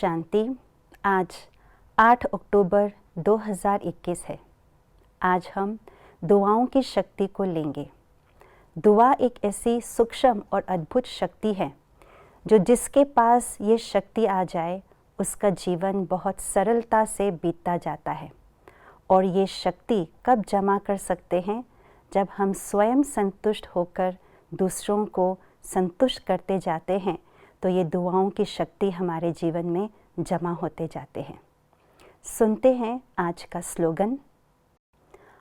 शांति। आज 8 अक्टूबर 2021 है। आज हम दुआओं की शक्ति को लेंगे। दुआ एक ऐसी सूक्ष्म और अद्भुत शक्ति है जो जिसके पास ये शक्ति आ जाए उसका जीवन बहुत सरलता से बीतता जाता है। और ये शक्ति कब जमा कर सकते हैं? जब हम स्वयं संतुष्ट होकर दूसरों को संतुष्ट करते जाते हैं तो ये दुआओं की शक्ति हमारे जीवन में जमा होते जाते हैं। सुनते हैं आज का स्लोगन।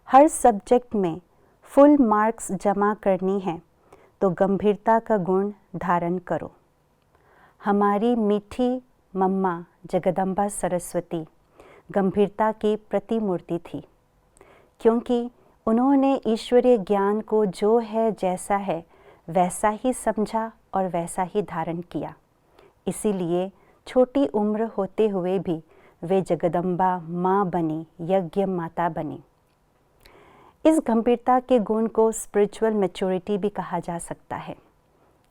हर सब्जेक्ट में फुल मार्क्स जमा करनी है तो गंभीरता का गुण धारण करो। हमारी मीठी मम्मा जगदम्बा सरस्वती गंभीरता की प्रतिमूर्ति थी, क्योंकि उन्होंने ईश्वरीय ज्ञान को जो है जैसा है वैसा ही समझा और वैसा ही धारण किया। इसीलिए छोटी उम्र होते हुए भी वे जगदम्बा माँ बनी, यज्ञ माता बनी। इस गंभीरता के गुण को स्पिरिचुअल मैच्योरिटी भी कहा जा सकता है,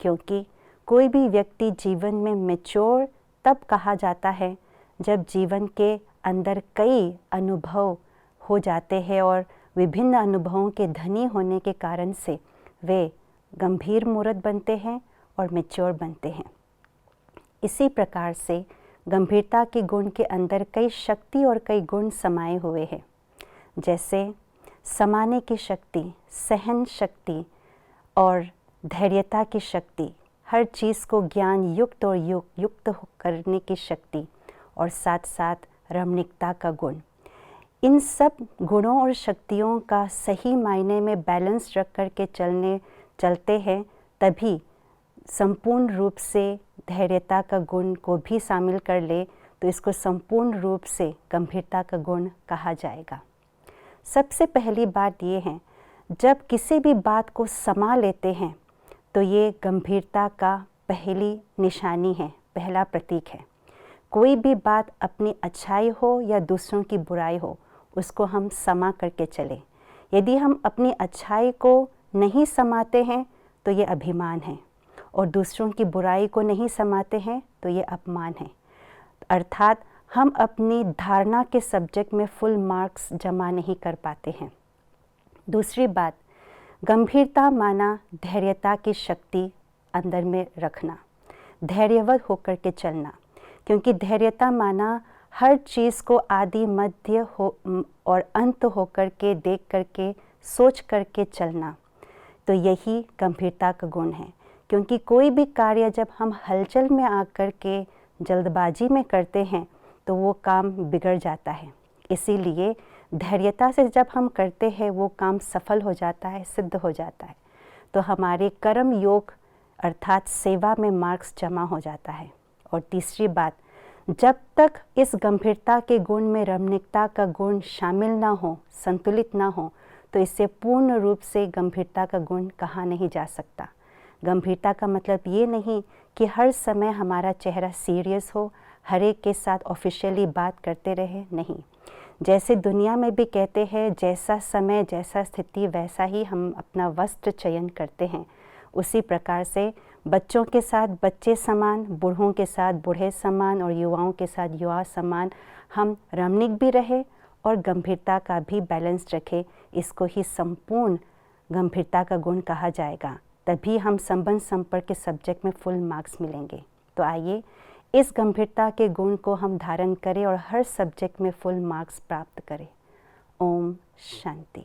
क्योंकि कोई भी व्यक्ति जीवन में मैच्योर तब कहा जाता है जब जीवन के अंदर कई अनुभव हो जाते हैं और विभिन्न अनुभवों के धनी होने के कारण से वे गंभीर मूर्त बनते हैं और मैच्योर बनते हैं। इसी प्रकार से गंभीरता के गुण के अंदर कई शक्ति और कई गुण समाये हुए हैं, जैसे समाने की शक्ति, सहन शक्ति और धैर्यता की शक्ति, हर चीज़ को ज्ञान युक्त और युक्त करने की शक्ति और साथ साथ रमणीकता का गुण। इन सब गुणों और शक्तियों का सही मायने में बैलेंस रख कर के चलते हैं, तभी संपूर्ण रूप से धैर्यता का गुण को भी शामिल कर ले तो इसको संपूर्ण रूप से गंभीरता का गुण कहा जाएगा। सबसे पहली बात ये है, जब किसी भी बात को समा लेते हैं तो ये गंभीरता का पहली निशानी है, पहला प्रतीक है। कोई भी बात अपनी अच्छाई हो या दूसरों की बुराई हो, उसको हम समा करके चलें। यदि हम अपनी अच्छाई को नहीं समाते हैं तो ये अभिमान है, और दूसरों की बुराई को नहीं समाते हैं तो ये अपमान है। अर्थात हम अपनी धारणा के सब्जेक्ट में फुल मार्क्स जमा नहीं कर पाते हैं। दूसरी बात, गंभीरता माना धैर्यता की शक्ति अंदर में रखना, धैर्यवत होकर के चलना, क्योंकि धैर्यता माना हर चीज़ को आदि मध्य हो और अंत होकर के देख करके सोच करके चलना, तो यही गंभीरता का गुण है। क्योंकि कोई भी कार्य जब हम हलचल में आकर के जल्दबाजी में करते हैं तो वो काम बिगड़ जाता है। इसीलिए धैर्यता से जब हम करते हैं वो काम सफल हो जाता है, सिद्ध हो जाता है, तो हमारे कर्म योग अर्थात सेवा में मार्क्स जमा हो जाता है। और तीसरी बात, जब तक इस गंभीरता के गुण में रमणीकता का गुण शामिल ना हो, संतुलित ना हो, तो इससे पूर्ण रूप से गंभीरता का गुण कहा नहीं जा सकता। गंभीरता का मतलब ये नहीं कि हर समय हमारा चेहरा सीरियस हो, हर एक के साथ ऑफिशियली बात करते रहे, नहीं। जैसे दुनिया में भी कहते हैं, जैसा समय जैसा स्थिति वैसा ही हम अपना वस्त्र चयन करते हैं, उसी प्रकार से बच्चों के साथ बच्चे समान, बूढ़ों के साथ बूढ़े समान और युवाओं के साथ युवा समान हम रमणीक भी रहे और गंभीरता का भी बैलेंस रखें। इसको ही संपूर्ण गंभीरता का गुण कहा जाएगा। तभी हम संबंध संपर्क के सब्जेक्ट में फुल मार्क्स मिलेंगे। तो आइए इस गंभीरता के गुण को हम धारण करें और हर सब्जेक्ट में फुल मार्क्स प्राप्त करें। ओम शांति।